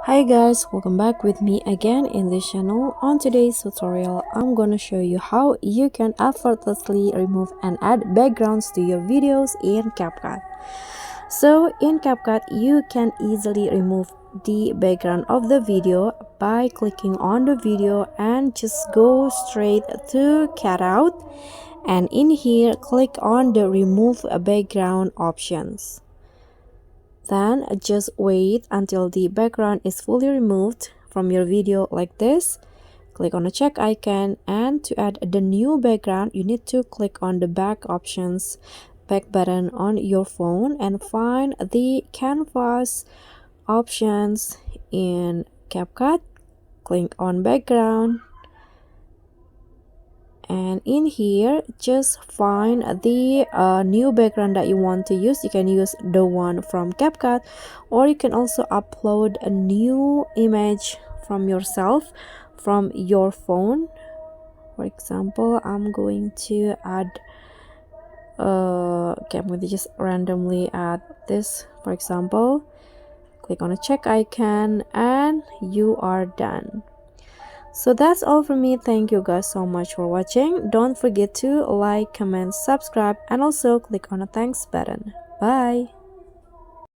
Hi guys, welcome back with me again in this channel. On today's tutorial, I'm gonna show you how you can effortlessly remove and add backgrounds to your videos in CapCut. So in CapCut, you can easily remove the background of the video by clicking on the video and just go straight to cutout, and in here click on the remove background options. Then just wait until the background is fully removed from your video like this. Click on the check icon, and to add the new background you need to click on the back options, back button on your phone, and find the canvas options in CapCut. Click on background, and in here just find the new background that you want to use. You can use the one from CapCut, or you can also upload a new image from yourself from your phone. For example, I'm going to add okay, I'm going to just randomly add this. For example, click on a check icon and you are done. So that's all from me. Thank you guys so much for watching. Don't forget to like, comment, subscribe, and also click on the thanks button. Bye.